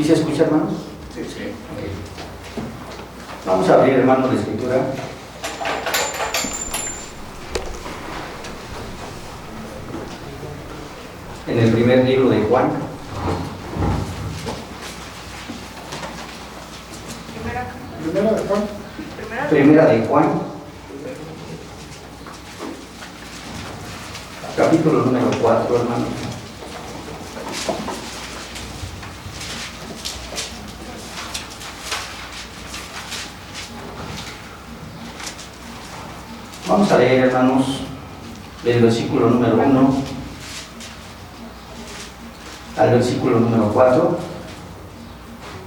¿Sí se escucha, hermanos? Sí. Okay. Vamos a abrir, hermanos, la escritura. En el primer libro de Juan. Primera de Juan. Primera de Juan. Capítulo número 4, hermanos. Vamos a leer, hermanos, del versículo número 1 al versículo número 4.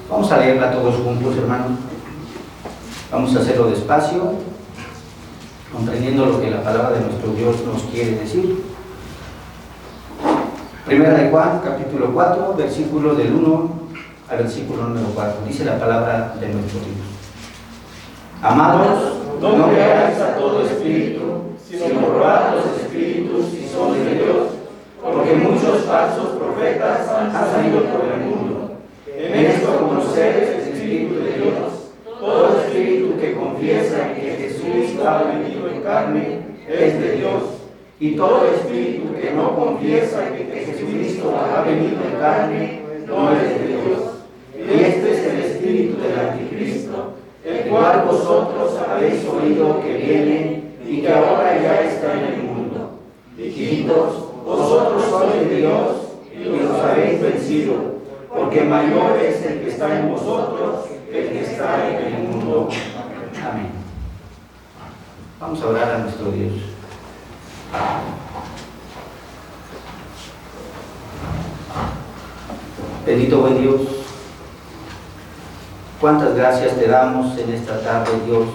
Vamos a leerla todos juntos, hermanos. Vamos a hacerlo despacio, comprendiendo lo que la palabra de nuestro Dios nos quiere decir. Primera de Juan, capítulo 4, versículo del 1 al versículo número 4. Dice la palabra de nuestro Dios. Amados, no creáis a todo espíritu, sino probad los espíritus si son de Dios, porque muchos falsos profetas han salido por el mundo. En esto conoceréis el Espíritu de Dios. Todo espíritu que confiesa que Jesús ha venido en carne es de Dios, y todo espíritu que no confiesa que Jesucristo ha venido en carne no es de Dios. Y este es el espíritu del anticristo, el cual vosotros habéis oído que viene y que ahora ya está en el mundo. Hijitos, vosotros sois de Dios y los habéis vencido, porque mayor es el que está en vosotros que el que está en el mundo. Amén. Vamos a orar a nuestro Dios. Bendito buen Dios, cuántas gracias te damos en esta tarde, Dios.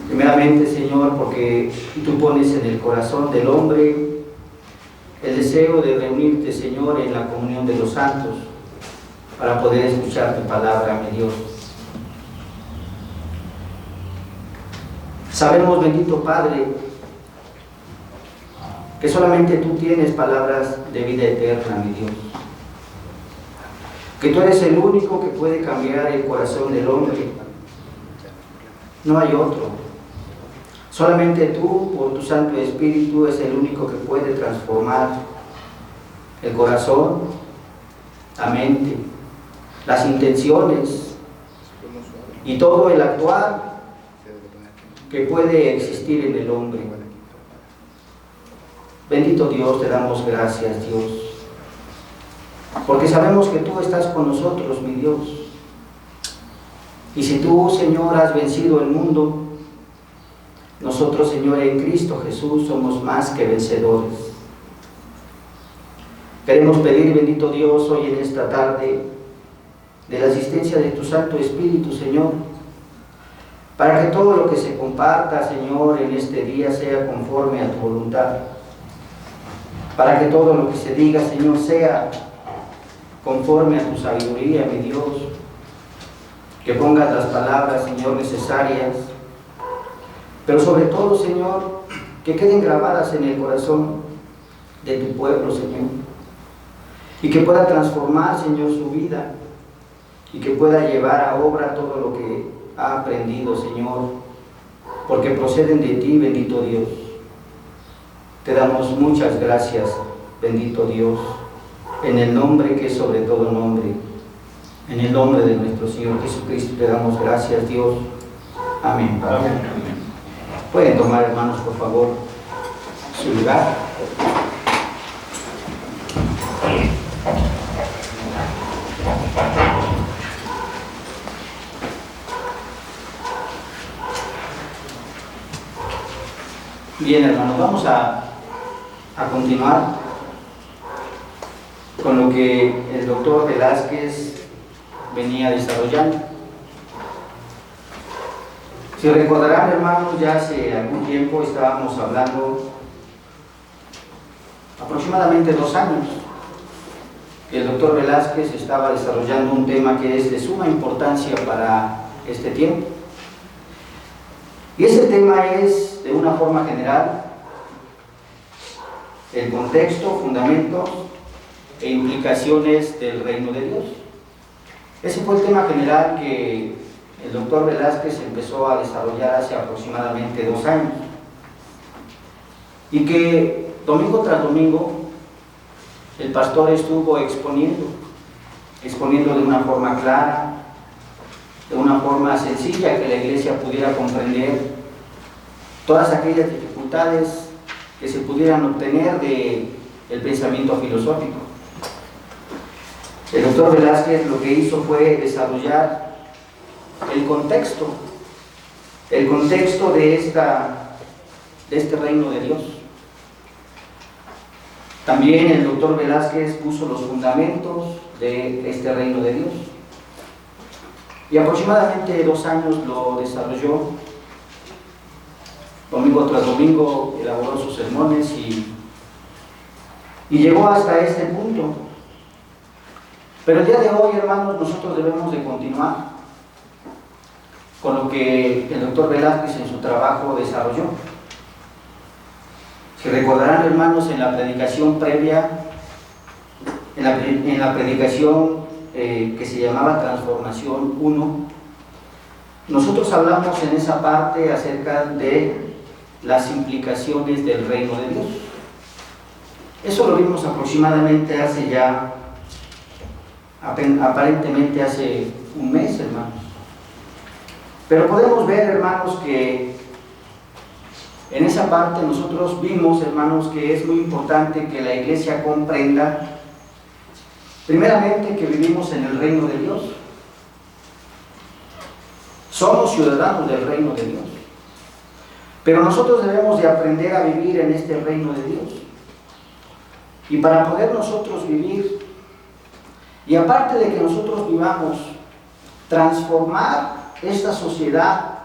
Primeramente, Señor, porque tú pones en el corazón del hombre el deseo de reunirte, Señor, en la comunión de los santos, para poder escuchar tu palabra, mi Dios. Sabemos, bendito Padre, que solamente tú tienes palabras de vida eterna, mi Dios. Que tú eres el único que puede cambiar el corazón del hombre. No hay otro. Solamente tú, por tu Santo Espíritu, es el único que puede transformar el corazón, la mente, las intenciones y todo el actuar que puede existir en el hombre. Bendito Dios, te damos gracias, Dios, porque sabemos que tú estás con nosotros, mi Dios. Y si tú, Señor, has vencido el mundo, nosotros, Señor, en Cristo Jesús somos más que vencedores. Queremos pedir, bendito Dios, hoy en esta tarde, de la asistencia de tu Santo Espíritu, Señor, para que todo lo que se comparta, Señor, en este día sea conforme a tu voluntad. Para que todo lo que se diga, Señor, sea conforme a tu sabiduría, mi Dios. Que pongas las palabras, Señor, necesarias, pero sobre todo, Señor, que queden grabadas en el corazón de tu pueblo, Señor, y que pueda transformar, Señor, su vida, y que pueda llevar a obra todo lo que ha aprendido, Señor, porque proceden de ti, bendito Dios. Te damos muchas gracias, bendito Dios, en el nombre que es sobre todo nombre, en el nombre de nuestro Señor Jesucristo, te damos gracias, Dios. Amén. Amén. Pueden tomar, hermanos, por favor, su lugar. Bien, hermanos, vamos a continuar con lo que el doctor Velázquez venía desarrollando. Si recordarán, hermanos, ya hace algún tiempo estábamos hablando, aproximadamente 2 años, que el doctor Velázquez estaba desarrollando un tema que es de suma importancia para este tiempo. Y ese tema es, de una forma general, el contexto, fundamentos e implicaciones del reino de Dios. Ese fue el tema general que el doctor Velázquez empezó a desarrollar hace aproximadamente 2 años y que domingo tras domingo el pastor estuvo exponiendo de una forma clara, de una forma sencilla, que la iglesia pudiera comprender todas aquellas dificultades que se pudieran obtener del pensamiento filosófico. El doctor Velázquez lo que hizo fue desarrollar el contexto de este reino de Dios. También el doctor Velázquez puso los fundamentos de este reino de Dios. Y aproximadamente 2 años lo desarrolló. Domingo tras domingo elaboró sus sermones y llegó hasta este punto. Pero el día de hoy, hermanos, nosotros debemos de continuar con lo que el doctor Velázquez en su trabajo desarrolló. Si recordarán, hermanos, en la predicación previa, en la predicación que se llamaba Transformación 1, nosotros hablamos en esa parte acerca de las implicaciones del reino de Dios. Eso lo vimos aproximadamente hace ya, aparentemente hace un mes, hermanos. Pero podemos ver, hermanos, que en esa parte nosotros vimos, hermanos, que es muy importante que la iglesia comprenda, primeramente, que vivimos en el reino de Dios. Somos ciudadanos del reino de Dios. Pero nosotros debemos de aprender a vivir en este reino de Dios. Y para poder nosotros vivir, y aparte de que nosotros vivamos, transformar esta sociedad,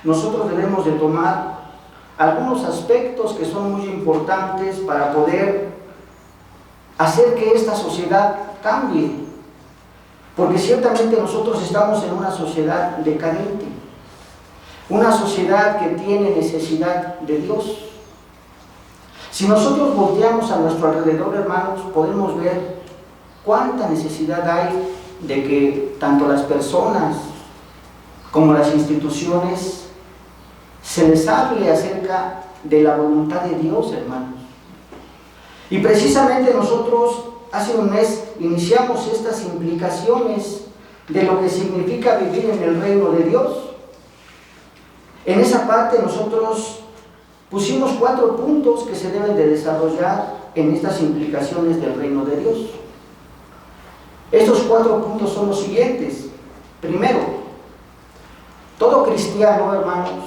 nosotros debemos de tomar algunos aspectos que son muy importantes para poder hacer que esta sociedad cambie. Porque ciertamente nosotros estamos en una sociedad decadente, una sociedad que tiene necesidad de Dios. Si nosotros volteamos a nuestro alrededor, hermanos, podemos ver cuánta necesidad hay de que tanto las personas como las instituciones se les hable acerca de la voluntad de Dios, hermanos. Y precisamente nosotros hace un mes iniciamos estas implicaciones de lo que significa vivir en el reino de Dios. En esa parte nosotros pusimos 4 puntos que se deben de desarrollar en estas implicaciones del reino de Dios. Estos 4 puntos son los siguientes. Primero, todo cristiano, hermanos,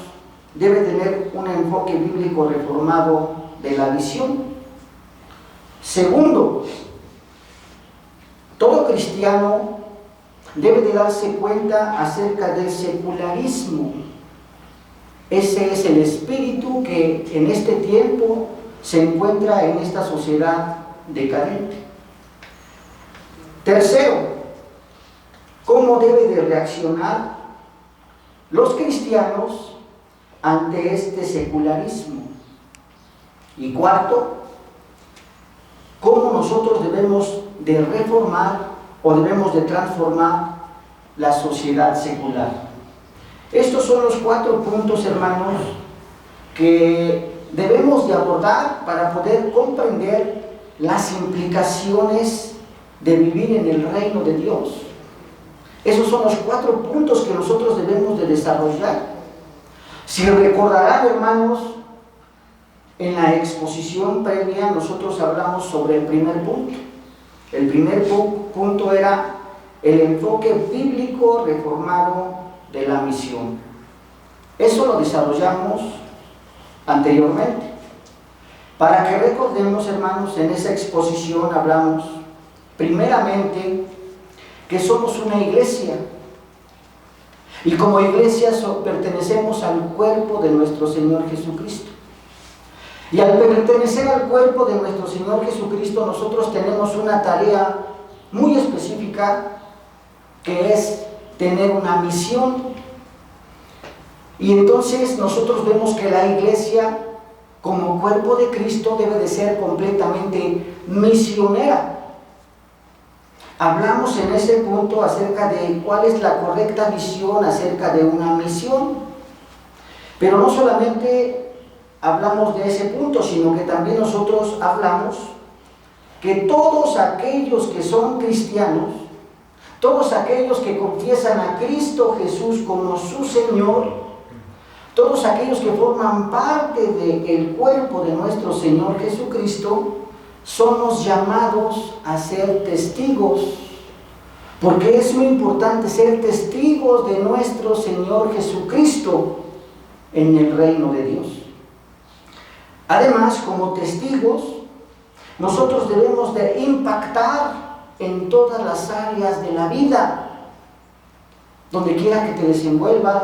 debe tener un enfoque bíblico reformado de la visión. Segundo, todo cristiano debe de darse cuenta acerca del secularismo. Ese es el espíritu que en este tiempo se encuentra en esta sociedad decadente. Tercero, ¿cómo debe de reaccionar los cristianos ante este secularismo? Y cuarto, ¿cómo nosotros debemos de reformar o debemos de transformar la sociedad secular? Estos son los 4 puntos, hermanos, que debemos de abordar para poder comprender las implicaciones de vivir en el reino de Dios. Esos son los 4 puntos que nosotros debemos de desarrollar. Si recordarán, hermanos, en la exposición previa nosotros hablamos sobre el primer punto. El primer punto era el enfoque bíblico reformado de la misión. Eso lo desarrollamos anteriormente. Para que recordemos, hermanos, en esa exposición hablamos primeramente que somos una iglesia y como iglesia pertenecemos al cuerpo de nuestro Señor Jesucristo. Y al pertenecer al cuerpo de nuestro Señor Jesucristo, nosotros tenemos una tarea muy específica, que es tener una misión. Y entonces nosotros vemos que la iglesia, como cuerpo de Cristo, debe de ser completamente misionera. hablamos en ese punto acerca de cuál es la correcta visión acerca de una misión. Pero no solamente hablamos de ese punto, sino que también nosotros hablamos que todos aquellos que son cristianos, todos aquellos que confiesan a Cristo Jesús como su Señor, todos aquellos que forman parte del cuerpo de nuestro Señor Jesucristo, somos llamados a ser testigos, porque es muy importante ser testigos de nuestro Señor Jesucristo en el reino de Dios. Además, como testigos, nosotros debemos de impactar en todas las áreas de la vida. Donde quiera que te desenvuelvas,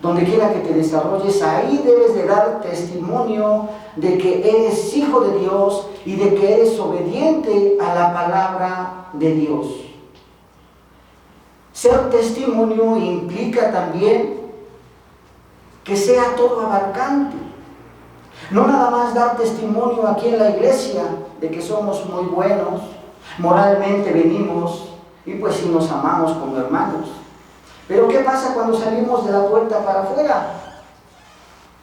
donde quiera que te desarrolles, ahí debes de dar testimonio de que eres hijo de Dios y de que eres obediente a la palabra de Dios. Ser testimonio implica también que sea todo abarcante. No nada más dar testimonio aquí en la iglesia de que somos muy buenos, moralmente venimos y pues sí nos amamos como hermanos. Pero ¿qué pasa cuando salimos de la puerta para afuera?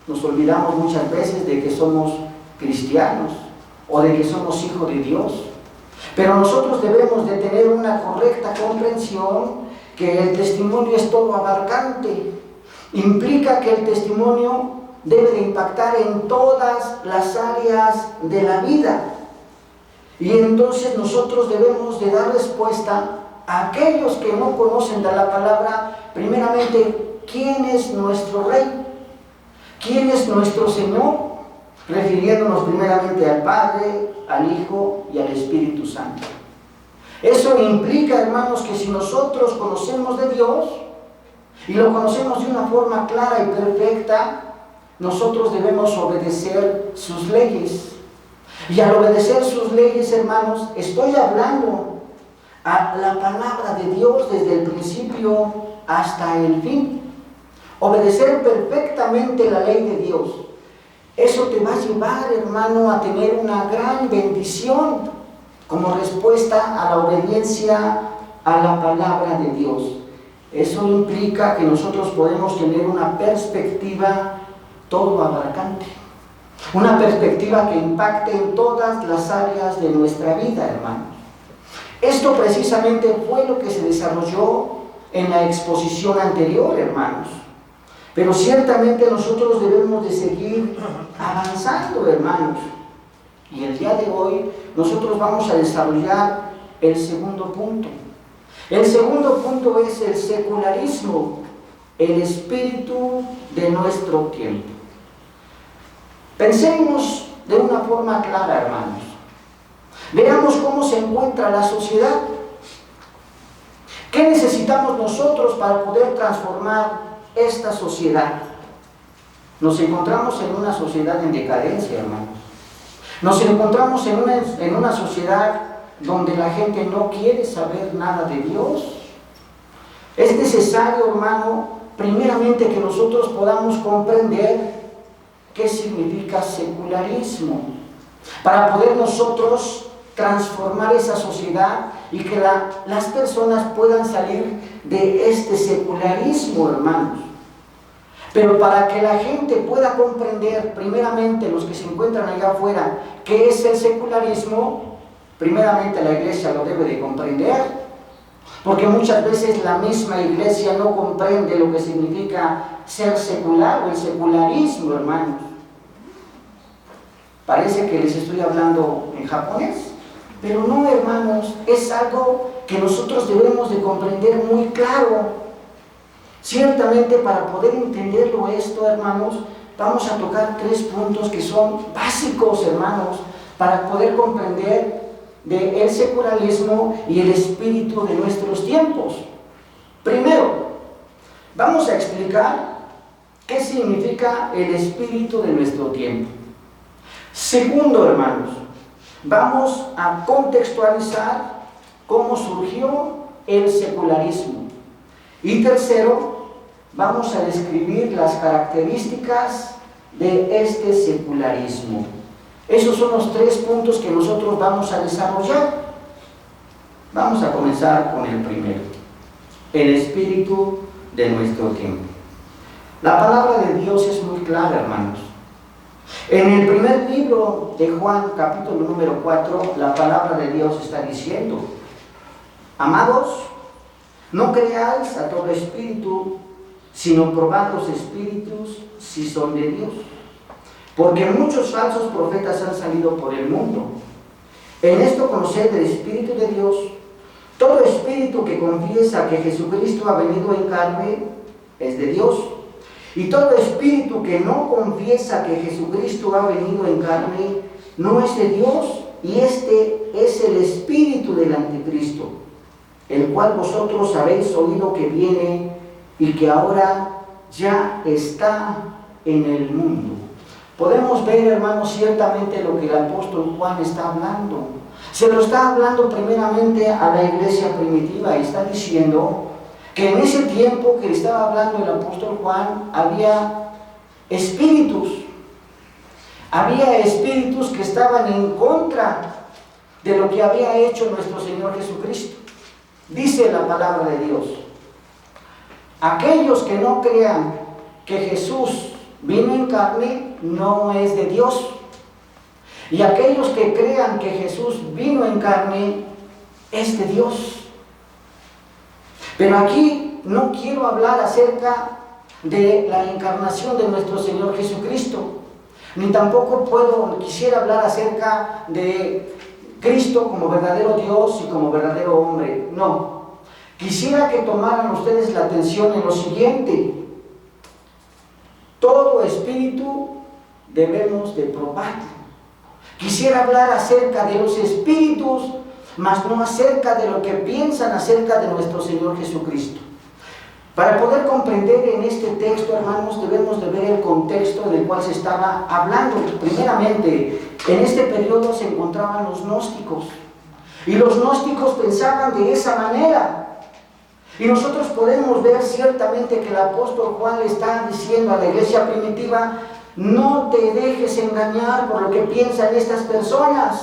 Nos olvidamos muchas veces de que somos cristianos o de que somos hijos de Dios. Pero nosotros debemos de tener una correcta comprensión que el testimonio es todo abarcante. Implica que el testimonio debe de impactar en todas las áreas de la vida. Y entonces nosotros debemos de dar respuesta a aquellos que no conocen de la palabra, primeramente, ¿quién es nuestro Rey? ¿Quién es nuestro Señor? Refiriéndonos primeramente al Padre, al Hijo y al Espíritu Santo. Eso implica, hermanos, que si nosotros conocemos de Dios y lo conocemos de una forma clara y perfecta, nosotros debemos obedecer sus leyes. Y al obedecer sus leyes, hermanos, estoy hablando a la palabra de Dios desde el principio hasta el fin. Obedecer perfectamente la ley de Dios. Eso te va a llevar, hermano, a tener una gran bendición como respuesta a la obediencia a la palabra de Dios. Eso implica que nosotros podemos tener una perspectiva todo abarcante. Una perspectiva que impacte en todas las áreas de nuestra vida, hermanos. Esto precisamente fue lo que se desarrolló en la exposición anterior, hermanos. Pero ciertamente nosotros debemos de seguir avanzando, hermanos. Y el día de hoy nosotros vamos a desarrollar el segundo punto. El segundo punto es el secularismo, el espíritu de nuestro tiempo. Pensemos de una forma clara, hermanos. Veamos cómo se encuentra la sociedad. ¿Qué necesitamos nosotros para poder transformar esta sociedad? Nos encontramos en una sociedad en decadencia, hermanos. Nos encontramos en una sociedad donde la gente no quiere saber nada de Dios. Es necesario, hermano, primeramente que nosotros podamos comprender qué significa secularismo, para poder nosotros transformar esa sociedad y que las personas puedan salir de este secularismo, hermanos. Pero para que la gente pueda comprender, primeramente los que se encuentran allá afuera, qué es el secularismo, primeramente la iglesia lo debe de comprender, porque muchas veces la misma iglesia no comprende lo que significa ser secular o el secularismo, hermanos. Parece que les estoy hablando en japonés, pero no, hermanos, es algo que nosotros debemos de comprender muy claro. Ciertamente, para poder entenderlo esto, hermanos, vamos a tocar 3 puntos que son básicos, hermanos, para poder comprender el secularismo y el espíritu de nuestros tiempos. Primero, vamos a explicar qué significa el espíritu de nuestro tiempo. Segundo, hermanos, vamos a contextualizar cómo surgió el secularismo. Y tercero, vamos a describir las características de este secularismo. Esos son los 3 puntos que nosotros vamos a desarrollar. Vamos a comenzar con el primero, el espíritu de nuestro tiempo. La palabra de Dios es muy clara, hermanos. En el primer libro de Juan, capítulo número 4, la palabra de Dios está diciendo: amados, no creáis a todo espíritu, sino probad los espíritus si son de Dios, porque muchos falsos profetas han salido por el mundo. En esto conoced el Espíritu de Dios. Todo espíritu que confiesa que Jesucristo ha venido en carne es de Dios. Y todo espíritu que no confiesa que Jesucristo ha venido en carne no es de Dios. Y este es el espíritu del anticristo, el cual vosotros habéis oído que viene y que ahora ya está en el mundo. Podemos ver, hermanos, ciertamente lo que el apóstol Juan está hablando. Se lo está hablando primeramente a la iglesia primitiva y está diciendo que en ese tiempo que estaba hablando el apóstol Juan había espíritus que estaban en contra de lo que había hecho nuestro Señor Jesucristo. Dice la palabra de Dios: aquellos que no crean que Jesús vino en carne no es de Dios, y aquellos que crean que Jesús vino en carne es de Dios. Pero aquí no quiero hablar acerca de la encarnación de nuestro Señor Jesucristo, ni tampoco quisiera hablar acerca de Cristo como verdadero Dios y como verdadero hombre. No, quisiera que tomaran ustedes la atención en lo siguiente: todo espíritu debemos de probarlo. Quisiera hablar acerca de los espíritus, mas no acerca de lo que piensan acerca de nuestro Señor Jesucristo. Para poder comprender en este texto, hermanos, debemos de ver el contexto en el cual se estaba hablando. Primeramente, en este periodo se encontraban los gnósticos, y los gnósticos pensaban de esa manera. Y nosotros podemos ver ciertamente que el apóstol Juan le está diciendo a la iglesia primitiva: no te dejes engañar por lo que piensan estas personas.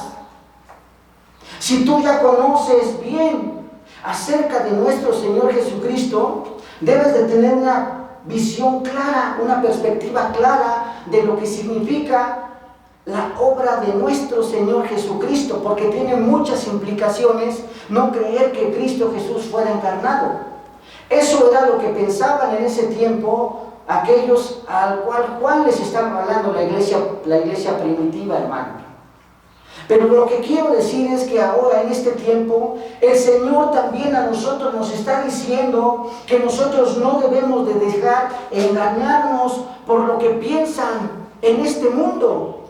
Si tú ya conoces bien acerca de nuestro Señor Jesucristo, debes de tener una visión clara, una perspectiva clara de lo que significa la obra de nuestro Señor Jesucristo, porque tiene muchas implicaciones no creer que Cristo Jesús fuera encarnado. Eso era lo que pensaban en ese tiempo aquellos al cual Juan les estaba hablando, la iglesia primitiva, hermano. Pero lo que quiero decir es que ahora, en este tiempo, el Señor también a nosotros nos está diciendo que nosotros no debemos de dejar engañarnos por lo que piensan en este mundo,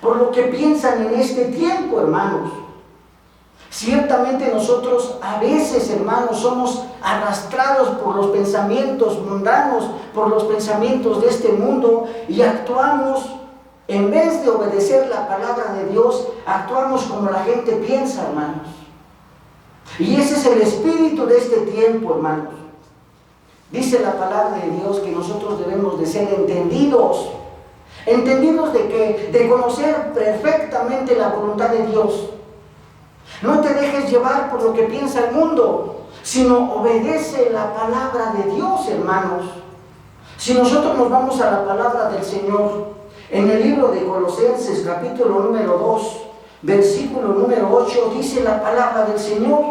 por lo que piensan en este tiempo, hermanos. Ciertamente nosotros a veces, hermanos, somos arrastrados por los pensamientos mundanos, por los pensamientos de este mundo, y actuamos, en vez de obedecer la palabra de Dios, actuamos como la gente piensa, hermanos. Y ese es el espíritu de este tiempo, hermanos. Dice la palabra de Dios que nosotros debemos de ser entendidos de conocer perfectamente la voluntad de Dios. No te dejes llevar por lo que piensa el mundo, sino obedece la palabra de Dios, hermanos. Si nosotros nos vamos a la palabra del Señor, en el libro de Colosenses, capítulo número 2, versículo número 8, dice la palabra del Señor: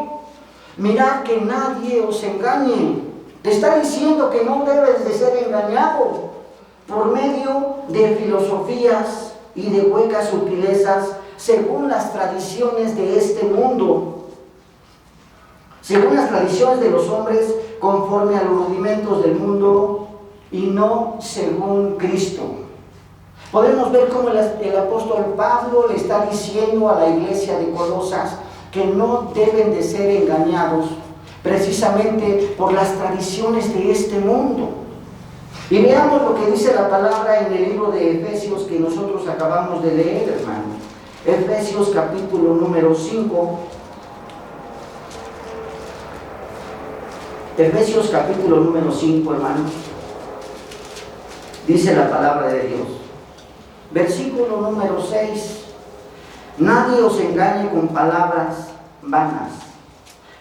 mirad que nadie os engañe. Te está diciendo que no debes de ser engañado por medio de filosofías y de huecas sutilezas, según las tradiciones de este mundo, según las tradiciones de los hombres, conforme a los rudimentos del mundo, y no según Cristo. Podemos ver cómo el apóstol Pablo le está diciendo a la iglesia de Colosas que no deben de ser engañados precisamente por las tradiciones de este mundo. Y veamos lo que dice la palabra en el libro de Efesios que nosotros acabamos de leer, hermanos. Efesios capítulo número 5. Efesios capítulo número 5, hermanos. Dice la palabra de Dios. Versículo número 6. Nadie os engañe con palabras vanas,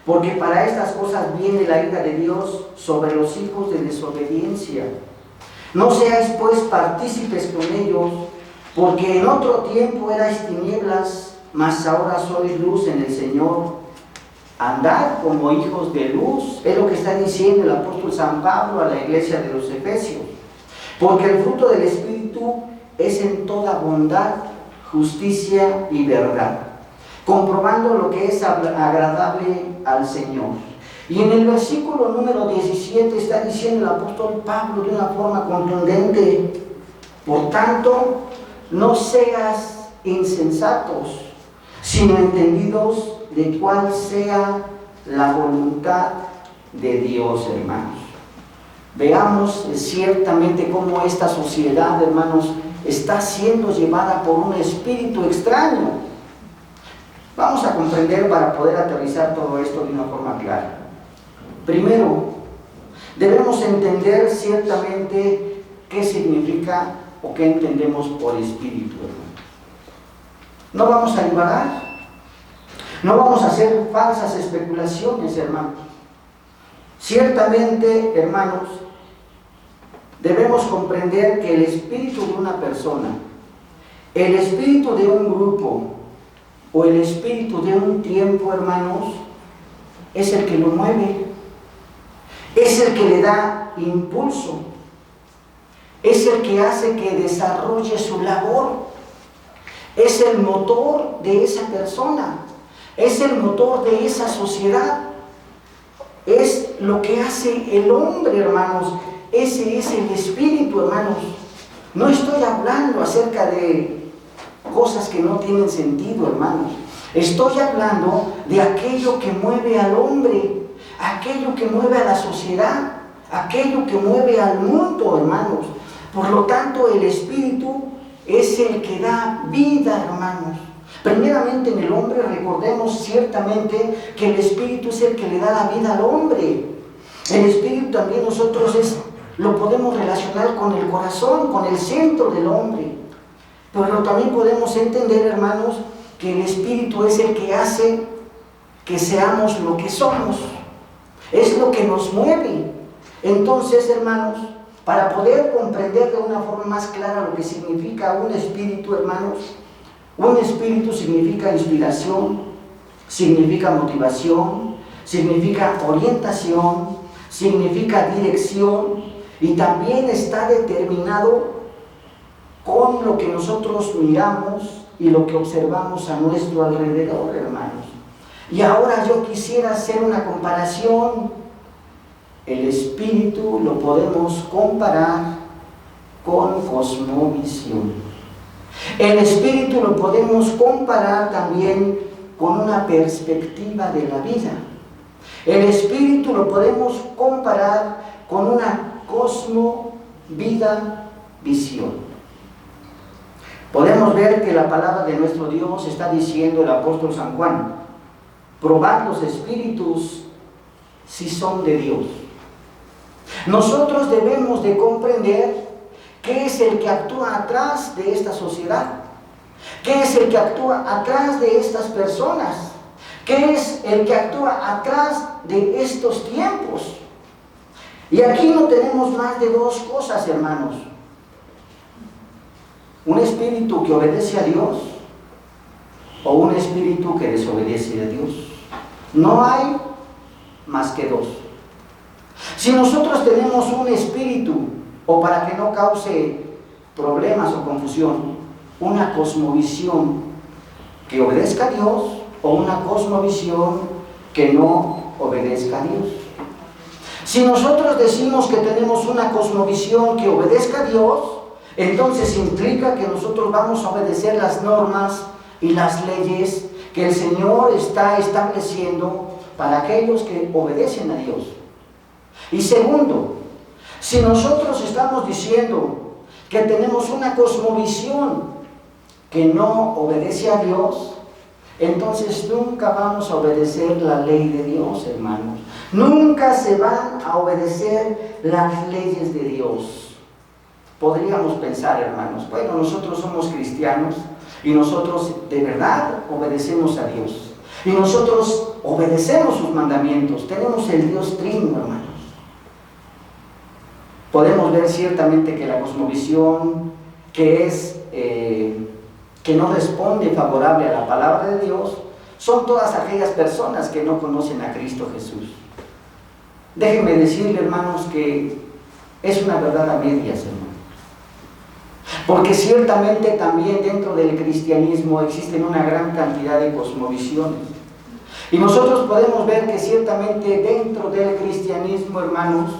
porque para estas cosas viene la ira de Dios sobre los hijos de desobediencia. No seáis pues partícipes con ellos, porque en otro tiempo erais tinieblas, mas ahora sois luz en el Señor. Andad como hijos de luz, es lo que está diciendo el apóstol San Pablo a la iglesia de los Efesios. Porque el fruto del Espíritu es en toda bondad, justicia y verdad, comprobando lo que es agradable al Señor. Y en el versículo número 17 está diciendo el apóstol Pablo de una forma contundente: por tanto, no seas insensatos, sino entendidos de cuál sea la voluntad de Dios, hermanos. Veamos ciertamente cómo esta sociedad, hermanos, está siendo llevada por un espíritu extraño. Vamos a comprender para poder aterrizar todo esto de una forma clara. Primero, debemos entender ciertamente qué significa o qué entendemos por espíritu, hermano. No vamos a divagar, no vamos a hacer falsas especulaciones, hermanos. Ciertamente, hermanos, debemos comprender que el espíritu de una persona, el espíritu de un grupo o el espíritu de un tiempo, hermanos, es el que lo mueve, es el que le da impulso, es el que hace que desarrolle su labor, es el motor de esa persona, es el motor de esa sociedad, es lo que hace el hombre, hermanos. Ese es el espíritu, hermanos. No estoy hablando acerca de cosas que no tienen sentido, hermanos. Estoy hablando de aquello que mueve al hombre, aquello que mueve a la sociedad, aquello que mueve al mundo, hermanos. Por lo tanto, el espíritu es el que da vida, hermanos. Primeramente en el hombre, recordemos ciertamente que el espíritu es el que le da la vida al hombre. El espíritu también nosotros lo podemos relacionar con el corazón, con el centro del hombre. Pero también podemos entender, hermanos, que el espíritu es el que hace que seamos lo que somos. Es lo que nos mueve. Entonces, hermanos, para poder comprender de una forma más clara lo que significa un espíritu, hermanos, un espíritu significa inspiración, significa motivación, significa orientación, significa dirección, y también está determinado con lo que nosotros miramos y lo que observamos a nuestro alrededor, hermanos. Y ahora yo quisiera hacer una comparación. El espíritu lo podemos comparar con cosmovisión. El espíritu lo podemos comparar también con una perspectiva de la vida. El espíritu lo podemos comparar con una cosmovida visión. Podemos ver que la palabra de nuestro Dios está diciendo el apóstol San Juan: probad los espíritus si son de Dios. Nosotros debemos de comprender qué es el que actúa atrás de esta sociedad, qué es el que actúa atrás de estas personas, qué es el que actúa atrás de estos tiempos. Y aquí no tenemos más de dos cosas, hermanos: un espíritu que obedece a Dios o un espíritu que desobedece a Dios. No hay más que dos. Si nosotros tenemos un espíritu, o para que no cause problemas o confusión, una cosmovisión que obedezca a Dios o una cosmovisión que no obedezca a Dios. Si nosotros decimos que tenemos una cosmovisión que obedezca a Dios, entonces implica que nosotros vamos a obedecer las normas y las leyes que el Señor está estableciendo para aquellos que obedecen a Dios. Y segundo, si nosotros estamos diciendo que tenemos una cosmovisión que no obedece a Dios, entonces nunca vamos a obedecer la ley de Dios, hermanos. Nunca se van a obedecer las leyes de Dios. Podríamos pensar, hermanos, bueno, nosotros somos cristianos y nosotros de verdad obedecemos a Dios. Y nosotros obedecemos sus mandamientos. Tenemos el Dios trino, hermanos. Podemos ver ciertamente que la cosmovisión que no responde favorable a la palabra de Dios son todas aquellas personas que no conocen a Cristo Jesús. Déjenme decirle, hermanos, que es una verdad a medias, hermanos. Porque ciertamente también dentro del cristianismo existen una gran cantidad de cosmovisiones. Y nosotros podemos ver que ciertamente dentro del cristianismo, hermanos,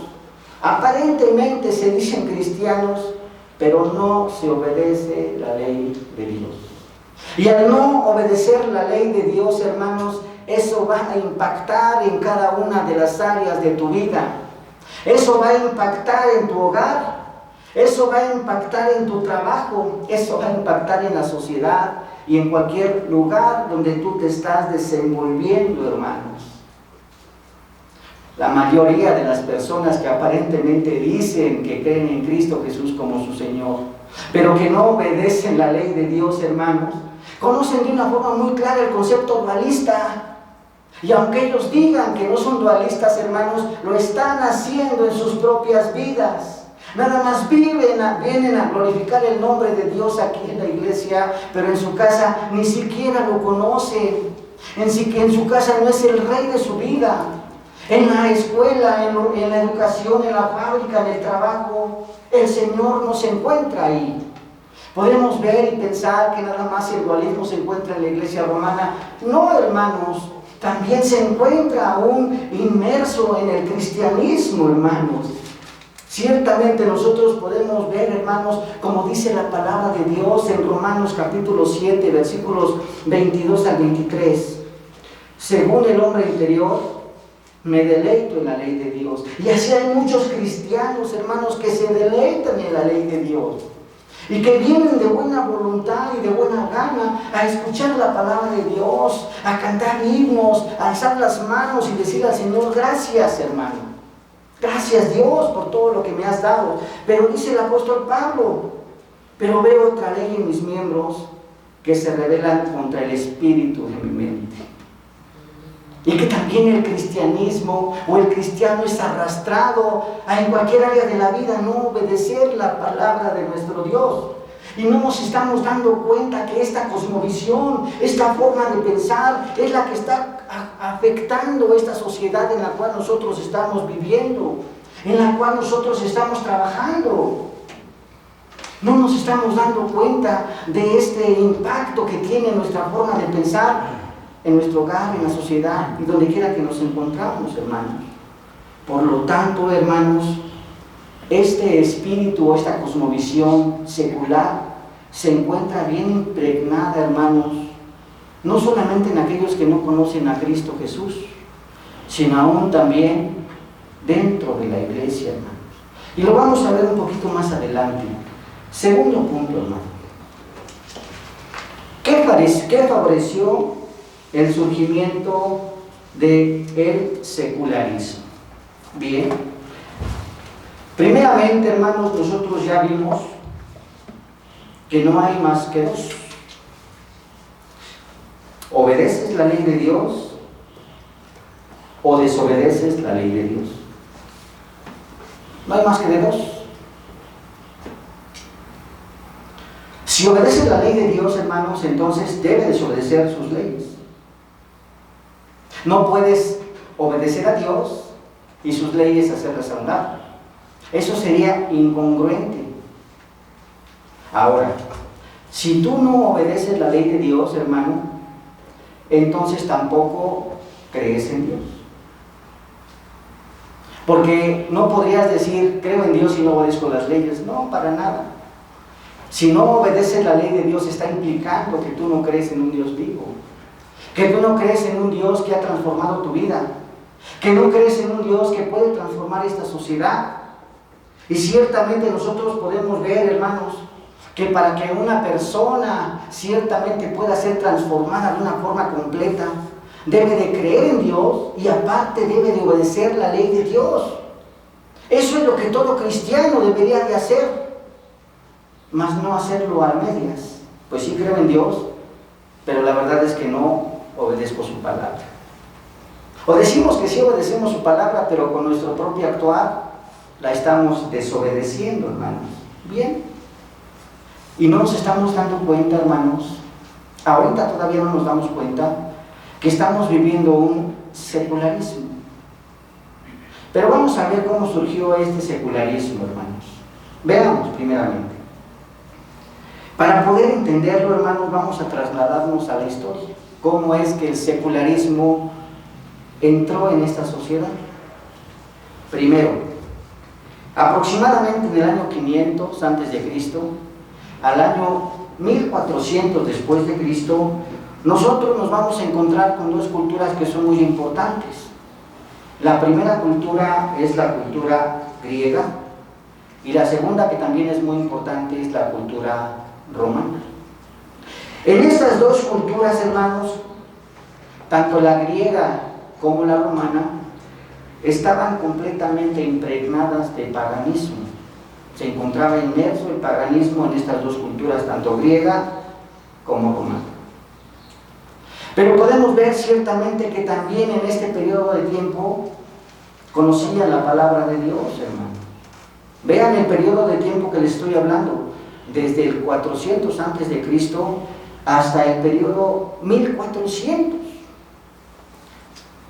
aparentemente se dicen cristianos, pero no se obedece la ley de Dios. Y al no obedecer la ley de Dios, hermanos, eso va a impactar en cada una de las áreas de tu vida. Eso va a impactar en tu hogar. Eso va a impactar en tu trabajo. Eso va a impactar en la sociedad y en cualquier lugar donde tú te estás desenvolviendo, hermanos. La mayoría de las personas que aparentemente dicen que creen en Cristo Jesús como su Señor, pero que no obedecen la ley de Dios, hermanos, conocen de una forma muy clara el concepto dualista. Y aunque ellos digan que no son dualistas, hermanos, lo están haciendo en sus propias vidas. Nada más vienen a glorificar el nombre de Dios aquí en la iglesia, pero en su casa ni siquiera lo conocen. En su casa no es el rey de su vida. En la escuela, en la educación, en la fábrica, en el trabajo, el Señor no se encuentra ahí. Podemos ver y pensar que nada más el dualismo se encuentra en la iglesia romana. No, hermanos, también se encuentra aún inmerso en el cristianismo, hermanos. Ciertamente nosotros podemos ver, hermanos, como dice la palabra de Dios en Romanos capítulo 7, versículos 22 al 23. Según el hombre interior, me deleito en la ley de Dios. Y así hay muchos cristianos, hermanos, que se deleitan en la ley de Dios. Y que vienen de buena voluntad y de buena gana a escuchar la palabra de Dios, a cantar himnos, a alzar las manos y decir al Señor, gracias, hermano. Gracias, Dios, por todo lo que me has dado. Pero dice el apóstol Pablo, pero veo otra ley en mis miembros que se rebelan contra el espíritu de mi mente. Y que también el cristianismo o el cristiano es arrastrado a en cualquier área de la vida no obedecer la palabra de nuestro Dios. Y no nos estamos dando cuenta que esta cosmovisión, esta forma de pensar es la que está afectando esta sociedad en la cual nosotros estamos viviendo, en la cual nosotros estamos trabajando. No nos estamos dando cuenta de este impacto que tiene nuestra forma de pensar en nuestro hogar, en la sociedad y donde quiera que nos encontramos, hermanos. Por lo tanto, hermanos, este espíritu o esta cosmovisión secular se encuentra bien impregnada, hermanos, no solamente en aquellos que no conocen a Cristo Jesús, sino aún también dentro de la iglesia, hermanos. Y lo vamos a ver un poquito más adelante. Segundo punto, hermano. ¿Qué favoreció el surgimiento del secularismo? Bien, primeramente, hermanos, nosotros ya vimos que no hay más que dos. ¿Obedeces la ley de Dios o desobedeces la ley de Dios? No hay más que de dos. Si obedeces la ley de Dios, hermanos, entonces debes desobedecer sus leyes. No puedes obedecer a Dios y sus leyes hacerlas a un lado. Eso sería incongruente. Ahora, si tú no obedeces la ley de Dios, hermano, entonces tampoco crees en Dios. Porque no podrías decir, creo en Dios y no obedezco las leyes. No, para nada. Si no obedeces la ley de Dios, está implicando que tú no crees en un Dios vivo. Que tú no crees en un Dios que ha transformado tu vida. Que no crees en un Dios que puede transformar esta sociedad. Y ciertamente nosotros podemos ver, hermanos, que para que una persona ciertamente pueda ser transformada de una forma completa, debe de creer en Dios y aparte debe de obedecer la ley de Dios. Eso es lo que todo cristiano debería de hacer, mas no hacerlo a medias. Pues sí creo en Dios, pero la verdad es que no obedezco su palabra. O decimos que sí obedecemos su palabra, pero con nuestro propio actuar la estamos desobedeciendo, hermanos. Bien. Y no nos estamos dando cuenta, hermanos, ahorita todavía no nos damos cuenta que estamos viviendo un secularismo. Pero vamos a ver cómo surgió este secularismo, hermanos. Veamos primeramente. Para poder entenderlo, hermanos, vamos a trasladarnos a la historia. ¿Cómo es que el secularismo entró en esta sociedad? Primero, aproximadamente en el año 500 antes de Cristo al año 1400 después de Cristo, nosotros nos vamos a encontrar con dos culturas que son muy importantes. La primera cultura es la cultura griega y la segunda, que también es muy importante, es la cultura romana. En estas dos culturas, hermanos, tanto la griega como la romana estaban completamente impregnadas de paganismo. Se encontraba inmerso el paganismo en estas dos culturas, tanto griega como romana. Pero podemos ver ciertamente que también en este periodo de tiempo conocían la palabra de Dios, hermano. Vean el periodo de tiempo que les estoy hablando, desde el 400 antes de Cristo hasta el periodo 1400.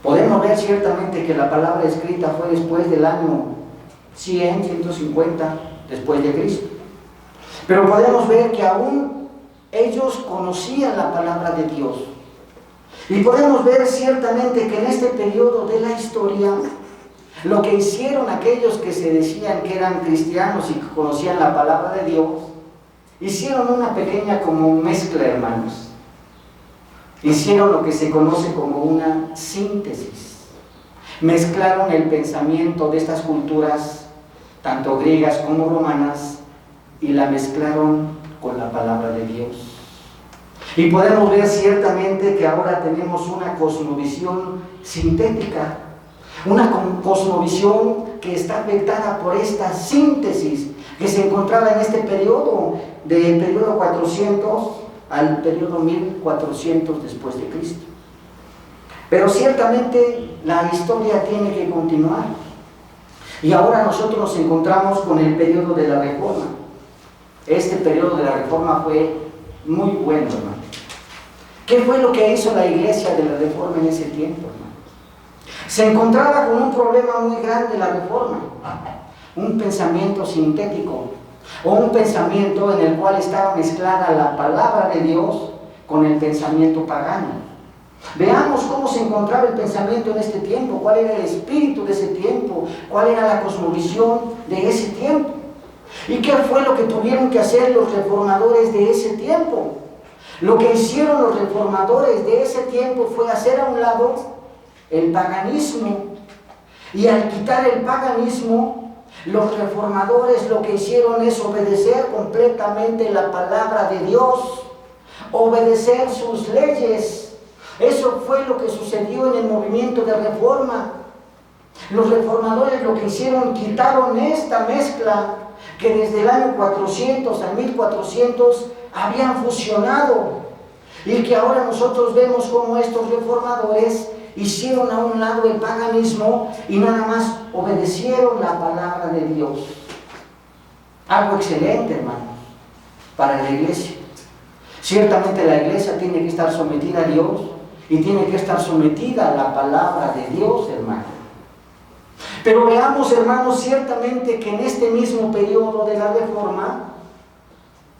Podemos ver ciertamente que la palabra escrita fue después del año 100, 150 después de Cristo. Pero podemos ver que aún ellos conocían la palabra de Dios. Y podemos ver ciertamente que en este periodo de la historia, lo que hicieron aquellos que se decían que eran cristianos y que conocían la palabra de Dios, hicieron una pequeña como mezcla, hermanos. Hicieron lo que se conoce como una síntesis. Mezclaron el pensamiento de estas culturas, tanto griegas como romanas, y la mezclaron con la palabra de Dios. Y podemos ver ciertamente que ahora tenemos una cosmovisión sintética, una cosmovisión que está afectada por esta síntesis que se encontraba en este periodo, del periodo 400 al periodo 1400 después de Cristo. Pero ciertamente la historia tiene que continuar. Y ahora nosotros nos encontramos con el periodo de la Reforma. Este periodo de la Reforma fue muy bueno, hermano. ¿Qué fue lo que hizo la iglesia de la Reforma en ese tiempo, hermano? Se encontraba con un problema muy grande la Reforma, un pensamiento sintético, o un pensamiento en el cual estaba mezclada la palabra de Dios con el pensamiento pagano. Veamos cómo se encontraba el pensamiento en este tiempo, cuál era el espíritu de ese tiempo, cuál era la cosmovisión de ese tiempo. ¿Y qué fue lo que tuvieron que hacer los reformadores de ese tiempo? Lo que hicieron los reformadores de ese tiempo fue hacer a un lado el paganismo. Y al quitar el paganismo, los reformadores lo que hicieron es obedecer completamente la palabra de Dios, obedecer sus leyes. Eso fue lo que sucedió en el movimiento de reforma. Los reformadores lo que hicieron, quitaron esta mezcla que desde el año 400 al 1400 habían fusionado, y que ahora nosotros vemos cómo estos reformadores hicieron a un lado el paganismo y nada más obedecieron la palabra de Dios. Algo excelente, hermanos, para la iglesia. Ciertamente la iglesia tiene que estar sometida a Dios y tiene que estar sometida a la palabra de Dios, hermano. Pero veamos, hermanos, ciertamente que en este mismo periodo de la Reforma,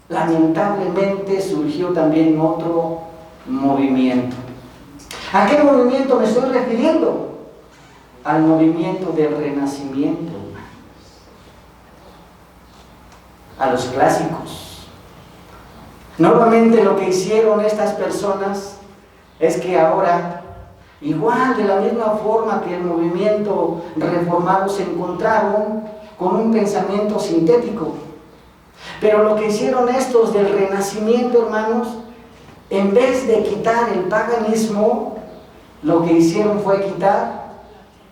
lamentablemente surgió también otro movimiento. ¿A qué movimiento me estoy refiriendo? Al movimiento del Renacimiento, a los clásicos. Nuevamente lo que hicieron estas personas es que ahora, igual de la misma forma que el movimiento reformado, se encontraron con un pensamiento sintético. Pero lo que hicieron estos del Renacimiento, hermanos, en vez de quitar el paganismo, lo que hicieron fue quitar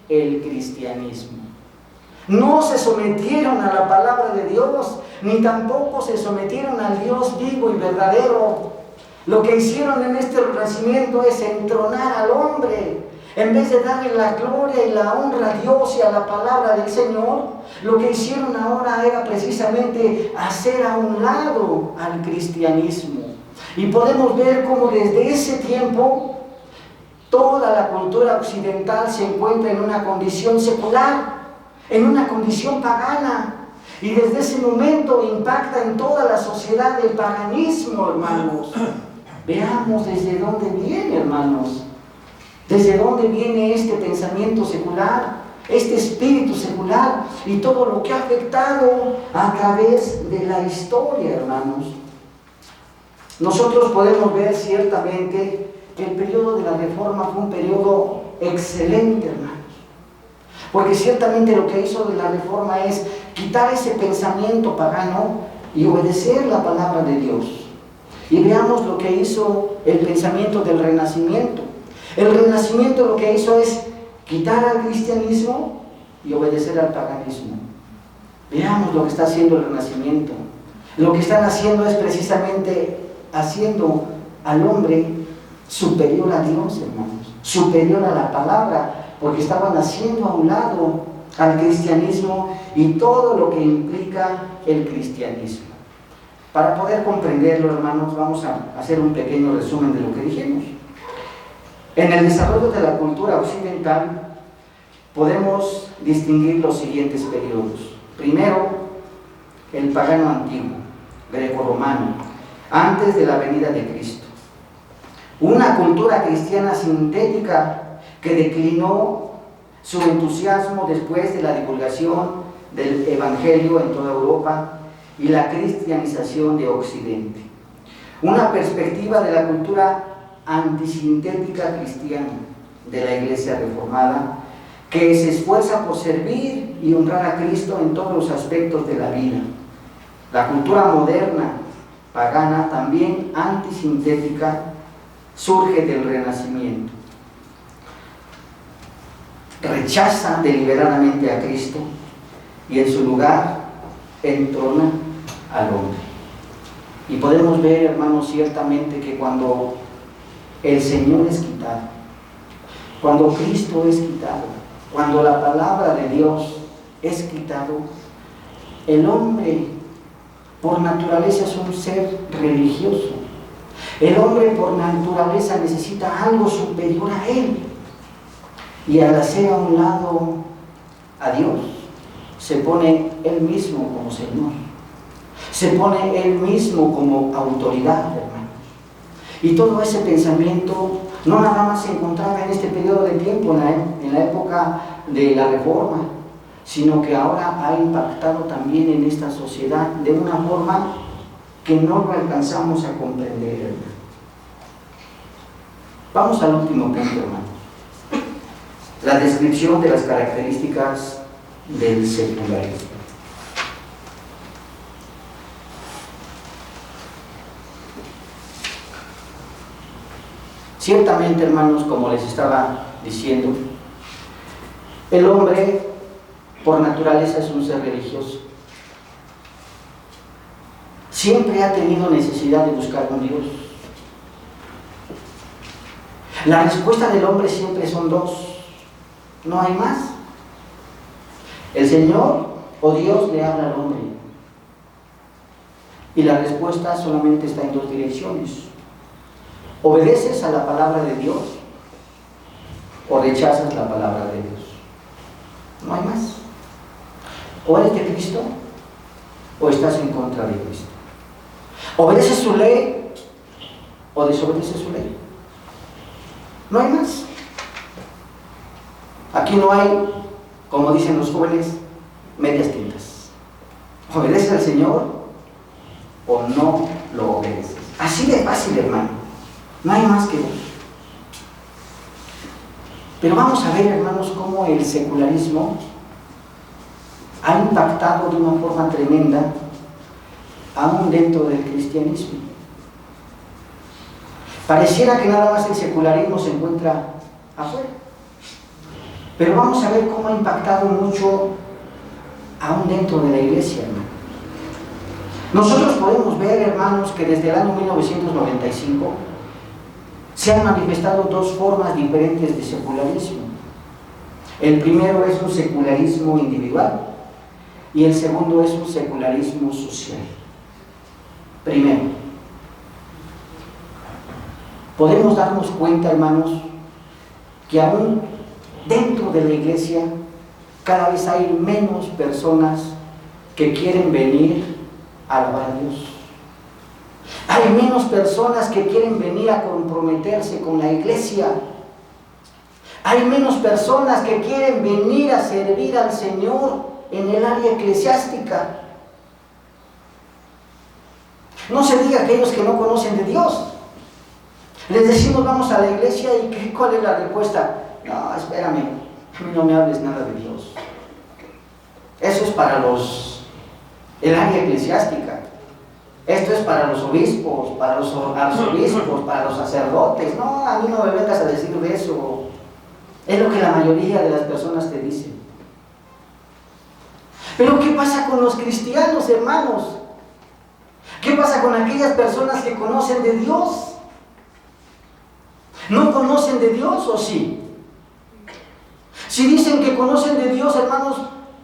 el cristianismo. No se sometieron a la palabra de Dios, ni tampoco se sometieron al Dios vivo y verdadero. Lo que hicieron en este renacimiento es entronar al hombre. En vez de darle la gloria y la honra a Dios y a la palabra del Señor, lo que hicieron ahora era precisamente hacer a un lado al cristianismo. Y podemos ver cómo desde ese tiempo toda la cultura occidental se encuentra en una condición secular, en una condición pagana. Y desde ese momento impacta en toda la sociedad el paganismo, hermanos. Veamos desde dónde viene, hermanos. ¿Desde dónde viene este pensamiento secular, este espíritu secular y todo lo que ha afectado a través de la historia, hermanos? Nosotros podemos ver ciertamente que el periodo de la Reforma fue un periodo excelente, hermanos. Porque ciertamente lo que hizo de la Reforma es quitar ese pensamiento pagano y obedecer la palabra de Dios. Y veamos lo que hizo el pensamiento del Renacimiento. El Renacimiento lo que hizo es quitar al cristianismo y obedecer al paganismo. Veamos lo que está haciendo el Renacimiento. Lo que están haciendo es precisamente haciendo al hombre superior a Dios, hermanos, superior a la palabra, porque estaban haciendo a un lado al cristianismo y todo lo que implica el cristianismo. Para poder comprenderlo, hermanos, vamos a hacer un pequeño resumen de lo que dijimos. En el desarrollo de la cultura occidental podemos distinguir los siguientes periodos. Primero, el pagano antiguo, grecorromano, antes de la venida de Cristo. Una cultura cristiana sintética que declinó su entusiasmo después de la divulgación del Evangelio en toda Europa y la cristianización de Occidente. Una perspectiva de la cultura antisintética cristiana de la Iglesia reformada, que se esfuerza por servir y honrar a Cristo en todos los aspectos de la vida. La cultura moderna, pagana, también antisintética, surge del Renacimiento. Rechaza deliberadamente a Cristo y en su lugar entrona al hombre. Y podemos ver, hermanos, ciertamente que cuando el Señor es quitado, cuando Cristo es quitado, cuando la palabra de Dios es quitado, el hombre por naturaleza es un ser religioso. El hombre por naturaleza necesita algo superior a él. Y al hacer a un lado a Dios, se pone él mismo como Señor. Se pone él mismo como autoridad, hermano. Y todo ese pensamiento no nada más se encontraba en este periodo de tiempo, en la época de la Reforma, sino que ahora ha impactado también en esta sociedad de una forma que no lo alcanzamos a comprender, hermano. Vamos al último punto, hermano. La descripción de las características del secularismo. Ciertamente, hermanos, como les estaba diciendo, el hombre por naturaleza es un ser religioso. Siempre ha tenido necesidad de buscar a un Dios. La respuesta del hombre siempre son dos, no hay más. El Señor o Dios le habla al hombre. Y la respuesta solamente está en dos direcciones. ¿Obedeces a la palabra de Dios o rechazas la palabra de Dios? No hay más. O eres de Cristo o estás en contra de Cristo. ¿Obedeces su ley o desobedeces su ley? No hay más. Aquí no hay, como dicen los jóvenes, medias tintas. ¿Obedeces al Señor o no lo obedeces? Así de fácil, hermano. No hay más que dos. Pero vamos a ver, hermanos, cómo el secularismo ha impactado de una forma tremenda aún dentro del cristianismo. Pareciera que nada más el secularismo se encuentra afuera. Pero vamos a ver cómo ha impactado mucho aún dentro de la iglesia, hermano. Nosotros podemos ver, hermanos, que desde el año 1995 se han manifestado dos formas diferentes de secularismo. El primero es un secularismo individual y el segundo es un secularismo social. Primero, podemos darnos cuenta, hermanos, que aún dentro de la iglesia cada vez hay menos personas que quieren venir a alabar a Dios. Hay menos personas que quieren venir a comprometerse con la iglesia. Hay menos personas que quieren venir a servir al Señor en el área eclesiástica. No se diga aquellos que no conocen de Dios. Les decimos vamos a la iglesia y ¿cuál es la respuesta? No, espérame, a mí no me hables nada de Dios. Eso es para el área eclesiástica. Esto es para los obispos, para los arzobispos, para los sacerdotes. No, a mí no me vengas a decir de eso. Es lo que la mayoría de las personas te dicen. Pero ¿qué pasa con los cristianos, hermanos? ¿Qué pasa con aquellas personas que conocen de Dios? ¿No conocen de Dios o sí? Si dicen que conocen de Dios, hermanos,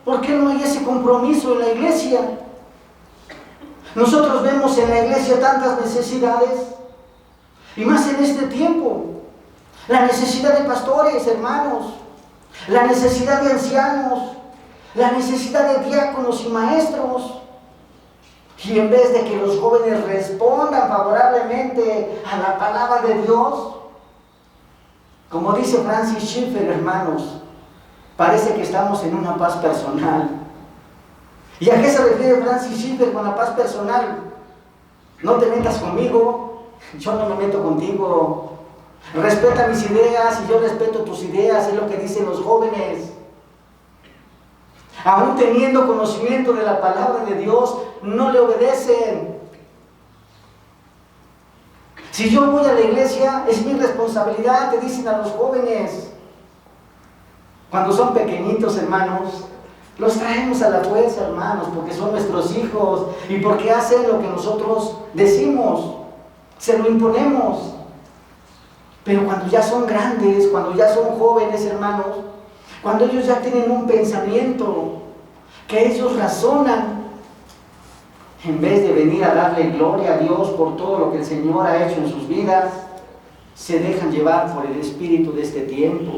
¿por qué no hay ese compromiso en la iglesia? Nosotros vemos en la iglesia tantas necesidades, y más en este tiempo. La necesidad de pastores, hermanos, la necesidad de ancianos, la necesidad de diáconos y maestros. Y en vez de que los jóvenes respondan favorablemente a la palabra de Dios, como dice Francis Schaeffer, hermanos, parece que estamos en una paz personal. ¿Y a qué se refiere Francis Schaeffer con la paz personal? No te metas conmigo, yo no me meto contigo. Respeta mis ideas y yo respeto tus ideas, es lo que dicen los jóvenes. Aún teniendo conocimiento de la palabra de Dios, no le obedecen. Si yo voy a la iglesia, es mi responsabilidad, te dicen a los jóvenes. Cuando son pequeñitos, hermanos, los traemos a la fuerza, hermanos, porque son nuestros hijos y porque hacen lo que nosotros decimos, se lo imponemos. Pero cuando ya son grandes, cuando ya son jóvenes, hermanos, cuando ellos ya tienen un pensamiento, que ellos razonan, en vez de venir a darle gloria a Dios por todo lo que el Señor ha hecho en sus vidas, se dejan llevar por el espíritu de este tiempo,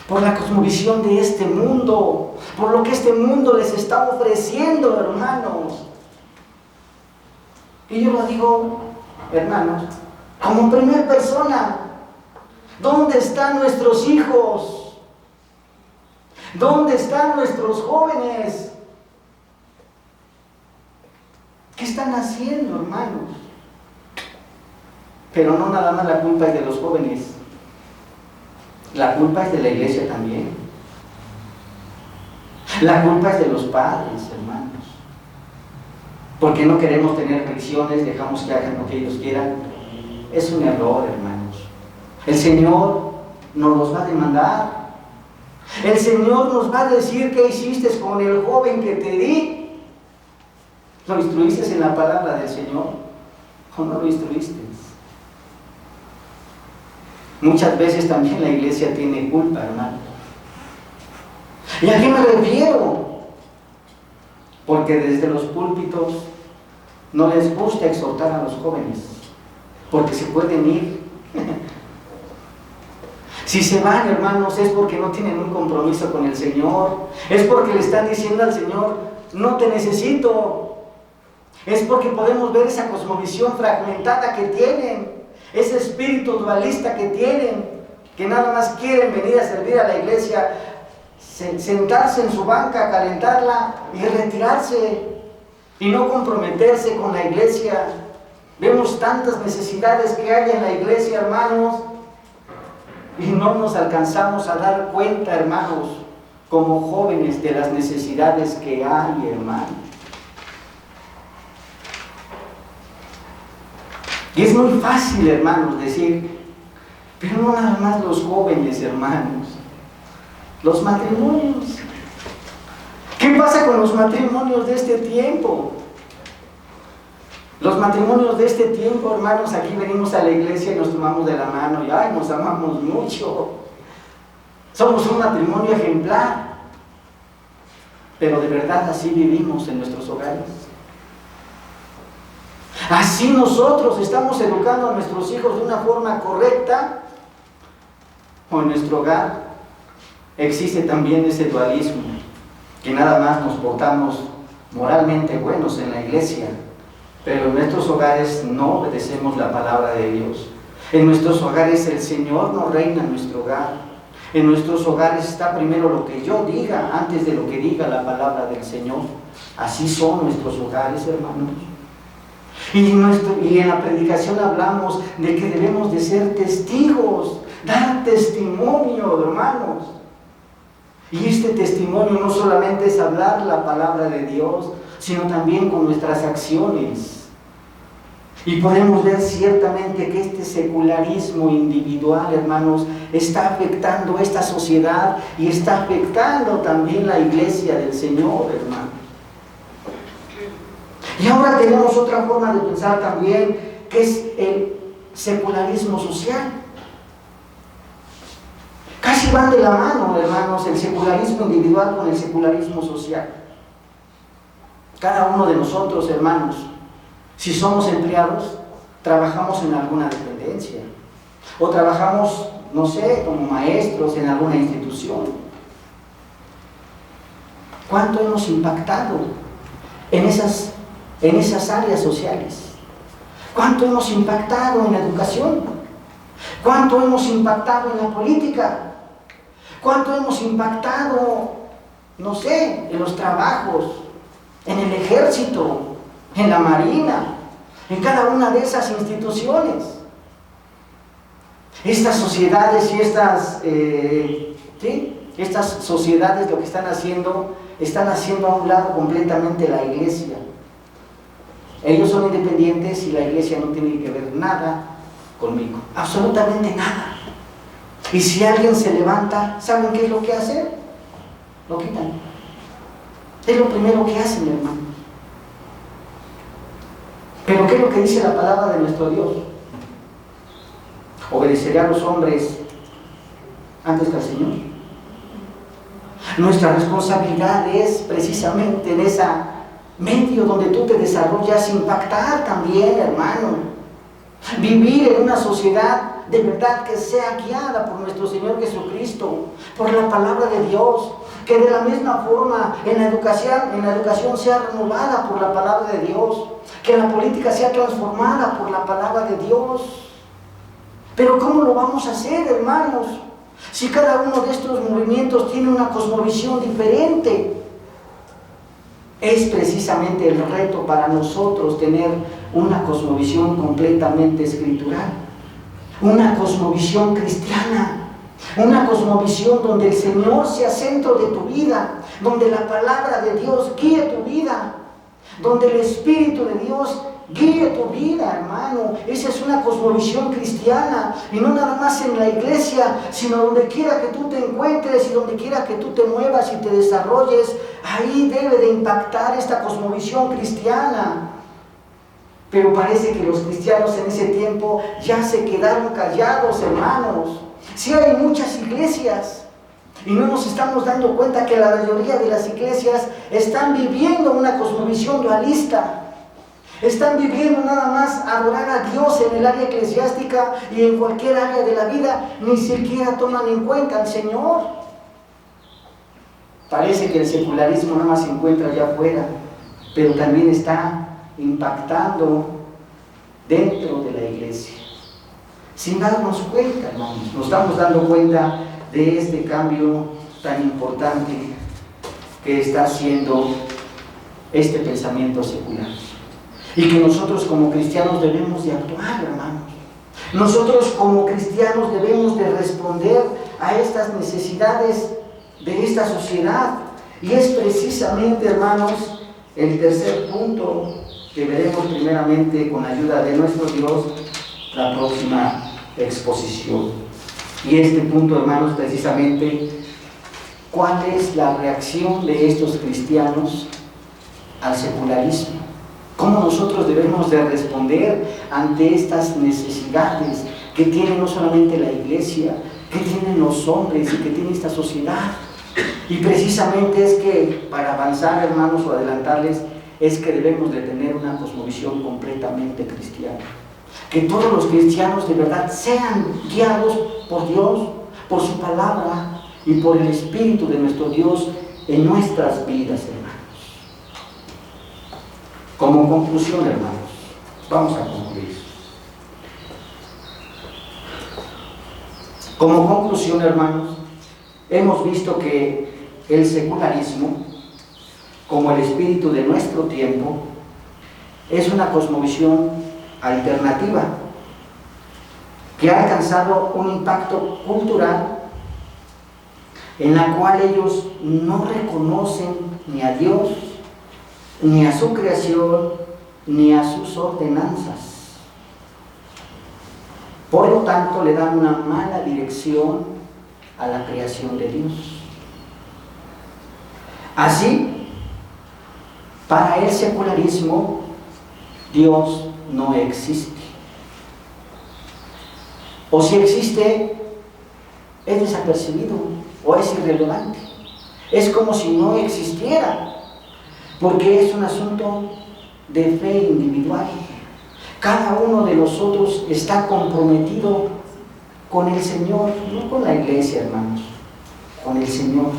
por la cosmovisión de este mundo, por lo que este mundo les está ofreciendo, hermanos. Y yo lo digo, hermanos, como primera persona, ¿dónde están nuestros hijos? ¿Dónde están nuestros jóvenes? ¿Qué están haciendo, hermanos? Pero no nada más la culpa es de los jóvenes. La culpa es de la iglesia también. La culpa es de los padres, hermanos. Porque no queremos tener fricciones, dejamos que hagan lo que ellos quieran. Es un error, hermanos. El Señor nos los va a demandar. El Señor nos va a decir qué hiciste con el joven que te di. ¿Lo instruiste en la palabra del Señor o no lo instruiste? Muchas veces también la iglesia tiene culpa, hermano. ¿Y a qué me refiero? Porque desde los púlpitos no les gusta exhortar a los jóvenes, porque se pueden ir. Si se van, hermanos, es porque no tienen un compromiso con el Señor, es porque le están diciendo al Señor, no te necesito. Es porque podemos ver esa cosmovisión fragmentada que tienen, ese espíritu dualista que tienen, que nada más quieren venir a servir a la iglesia, sentarse en su banca, calentarla y retirarse, y no comprometerse con la iglesia. Vemos tantas necesidades que hay en la iglesia, hermanos, y no nos alcanzamos a dar cuenta, hermanos, como jóvenes, de las necesidades que hay, hermanos. Y es muy fácil, hermanos, decir, pero no nada más los jóvenes, hermanos, los matrimonios. ¿Qué pasa con los matrimonios de este tiempo? Los matrimonios de este tiempo, hermanos, aquí venimos a la iglesia y nos tomamos de la mano y ¡ay, nos amamos mucho! Somos un matrimonio ejemplar. Pero de verdad así vivimos en nuestros hogares. Así nosotros estamos educando a nuestros hijos de una forma correcta. O en nuestro hogar existe también ese dualismo, que nada más nos portamos moralmente buenos en la iglesia, pero en nuestros hogares no obedecemos la palabra de Dios. En nuestros hogares el Señor no reina en nuestro hogar. En nuestros hogares está primero lo que yo diga antes de lo que diga la palabra del Señor. Así son nuestros hogares, hermanos. Y en la predicación hablamos de que debemos de ser testigos, dar testimonio, hermanos. Y este testimonio no solamente es hablar la palabra de Dios, sino también con nuestras acciones. Y podemos ver ciertamente que este secularismo individual, hermanos, está afectando esta sociedad y está afectando también la iglesia del Señor, hermano. Y ahora tenemos otra forma de pensar también, que es el secularismo social. Casi van de la mano, hermanos, el secularismo individual con el secularismo social. Cada uno de nosotros, hermanos, si somos empleados, trabajamos en alguna dependencia. O trabajamos, no sé, como maestros en alguna institución. ¿Cuánto hemos impactado en esas áreas sociales? ¿Cuánto hemos impactado en la educación? ¿Cuánto hemos impactado en la política? ¿Cuánto hemos impactado, no sé, en los trabajos, en el ejército, en la marina, en cada una de esas instituciones? Estas sociedades y estas sociedades lo que están haciendo a un lado completamente la iglesia. Ellos son independientes y la iglesia no tiene que ver nada conmigo, absolutamente nada. Y si alguien se levanta, ¿saben qué es lo que hacen? Lo quitan. Es lo primero que hacen, hermano. Pero ¿qué es lo que dice la palabra de nuestro Dios? ¿Obedeceré a los hombres antes que al Señor? Nuestra responsabilidad es precisamente en ese medio donde tú te desarrollas impactar también, hermano. Vivir en una sociedad de verdad que sea guiada por nuestro Señor Jesucristo, por la palabra de Dios, que de la misma forma en la educación sea renovada por la palabra de Dios, que la política sea transformada por la palabra de Dios. Pero ¿cómo lo vamos a hacer, hermanos? Si cada uno de estos movimientos tiene una cosmovisión diferente. Es precisamente el reto para nosotros tener una cosmovisión completamente escritural, una cosmovisión cristiana, una cosmovisión donde el Señor sea centro de tu vida, donde la palabra de Dios guíe tu vida, donde el Espíritu de Dios guíe tu vida, hermano. Esa es una cosmovisión cristiana, y no nada más en la iglesia, sino donde quiera que tú te encuentres y donde quiera que tú te muevas y te desarrolles. Ahí debe de impactar esta cosmovisión cristiana. Pero parece que los cristianos en ese tiempo ya se quedaron callados, hermanos. Sí hay muchas iglesias, y no nos estamos dando cuenta que la mayoría de las iglesias están viviendo una cosmovisión dualista. Están viviendo nada más adorar a Dios en el área eclesiástica, y en cualquier área de la vida ni siquiera toman en cuenta al Señor. Parece que el secularismo nada más se encuentra allá afuera, pero también está impactando dentro de la iglesia. Sin darnos cuenta, hermanos, nos estamos dando cuenta de este cambio tan importante que está haciendo este pensamiento secular. Y que nosotros como cristianos debemos de actuar, hermanos. Nosotros como cristianos debemos de responder a estas necesidades de esta sociedad. Y es precisamente, hermanos, el tercer punto que veremos primeramente con ayuda de nuestro Dios la próxima exposición. Y este punto, hermanos, precisamente, ¿cuál es la reacción de estos cristianos al secularismo? cómo nosotros debemos de responder ante estas necesidades que tiene no solamente la iglesia, que tienen los hombres y que tiene esta sociedad. Y precisamente es que para avanzar, hermanos, o adelantarles, es que debemos de tener una cosmovisión completamente cristiana. Que todos los cristianos de verdad sean guiados por Dios, por su palabra y por el Espíritu de nuestro Dios en nuestras vidas, hermanos. Como conclusión, hermanos, vamos a concluir. Como conclusión, hermanos, hemos visto que el secularismo, como el espíritu de nuestro tiempo, es una cosmovisión alternativa que ha alcanzado un impacto cultural en la cual ellos no reconocen ni a Dios, ni a su creación, ni a sus ordenanzas. Por lo tanto, le dan una mala dirección a la creación de Dios. Así, para el secularismo, Dios no existe. O si existe, es desapercibido o es irrelevante. Es como si no existiera, porque es un asunto de fe individual. Cada uno de nosotros está comprometido con el Señor, no con la iglesia, hermanos, con el Señor.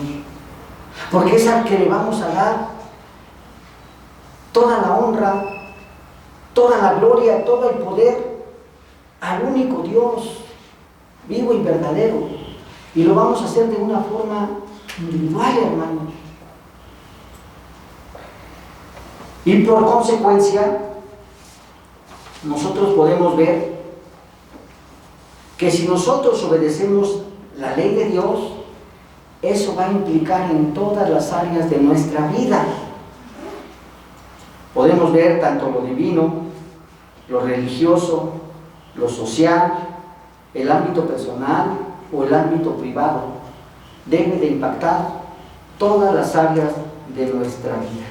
Porque es al que le vamos a dar toda la honra, toda la gloria, todo el poder al único Dios vivo y verdadero. Y lo vamos a hacer de una forma individual, hermanos. Y por consecuencia, nosotros podemos ver que si nosotros obedecemos la ley de Dios, eso va a implicar en todas las áreas de nuestra vida. Podemos ver tanto lo divino, lo religioso, lo social, el ámbito personal o el ámbito privado. Debe de impactar todas las áreas de nuestra vida.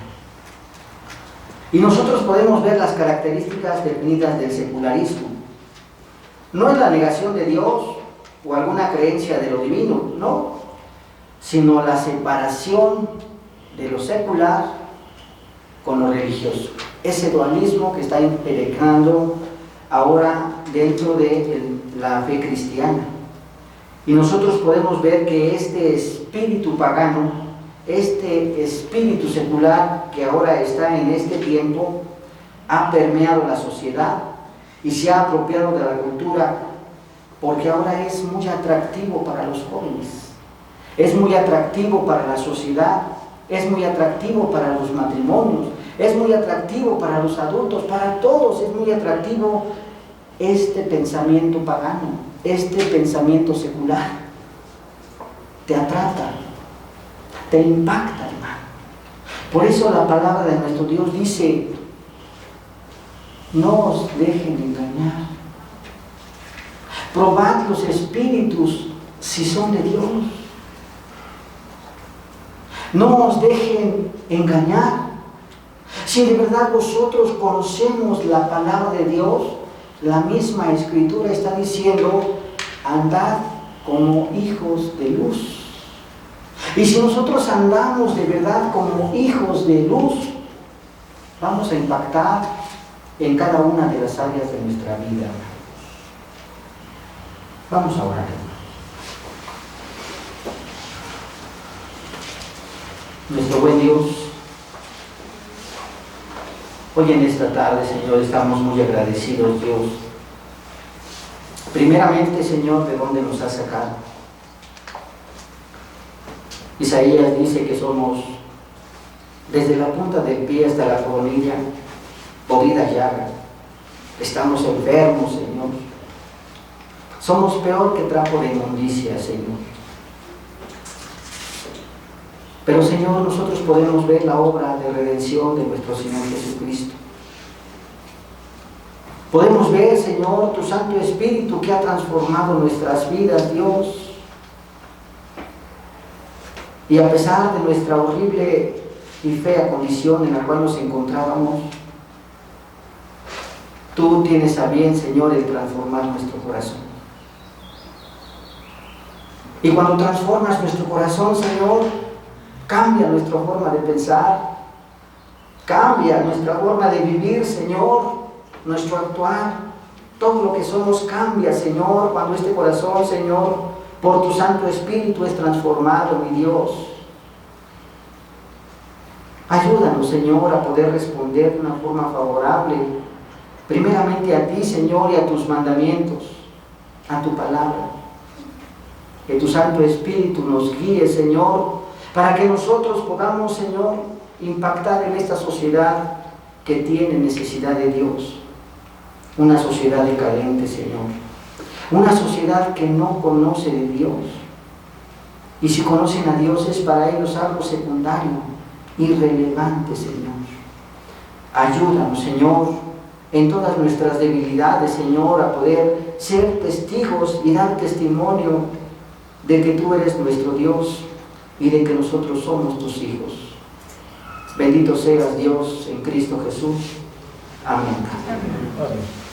Y nosotros podemos ver las características definidas del secularismo. No es la negación de Dios o alguna creencia de lo divino, no, sino la separación de lo secular con lo religioso. Ese dualismo que está impenetrando ahora dentro de la fe cristiana. Y nosotros podemos ver que este espíritu pagano, este espíritu secular que ahora está en este tiempo, ha permeado la sociedad y se ha apropiado de la cultura, porque ahora es muy atractivo para los jóvenes, es muy atractivo para la sociedad, es muy atractivo para los matrimonios, es muy atractivo para los adultos, para todos es muy atractivo este pensamiento pagano, este pensamiento secular. Te atrapa, te impacta, hermano. Por eso la palabra de nuestro Dios dice: no os dejen engañar. Probad los espíritus si son de Dios. No os dejen engañar. Si de verdad vosotros conocemos la palabra de Dios, la misma Escritura está diciendo: andad como hijos de luz. Y si nosotros andamos de verdad como hijos de luz, vamos a impactar en cada una de las áreas de nuestra vida. Vamos a orar. Nuestro buen Dios, hoy en esta tarde, Señor, estamos muy agradecidos, Dios. Primeramente, Señor, de dónde nos has sacado. Isaías dice que somos, desde la punta del pie hasta la coronilla, podrida llaga. Estamos enfermos, Señor. Somos peor que trapo de inmundicia, Señor. Pero, Señor, nosotros podemos ver la obra de redención de nuestro Señor Jesucristo. Podemos ver, Señor, tu Santo Espíritu que ha transformado nuestras vidas, Dios. Y a pesar de nuestra horrible y fea condición en la cual nos encontrábamos, Tú tienes a bien, Señor, el transformar nuestro corazón. Y cuando transformas nuestro corazón, Señor, cambia nuestra forma de pensar, cambia nuestra forma de vivir, Señor, nuestro actuar. Todo lo que somos cambia, Señor, cuando este corazón, Señor, por tu Santo Espíritu es transformado, mi Dios. Ayúdanos, Señor, a poder responder de una forma favorable, primeramente a ti, Señor, y a tus mandamientos, a tu palabra. Que tu Santo Espíritu nos guíe, Señor, para que nosotros podamos, Señor, impactar en esta sociedad que tiene necesidad de Dios. Una sociedad decadente, Señor. Una sociedad que no conoce de Dios. Y si conocen a Dios es para ellos algo secundario, irrelevante, Señor. Ayúdanos, Señor, en todas nuestras debilidades, Señor, a poder ser testigos y dar testimonio de que tú eres nuestro Dios y de que nosotros somos tus hijos. Bendito seas, Dios, en Cristo Jesús. Amén. Amén.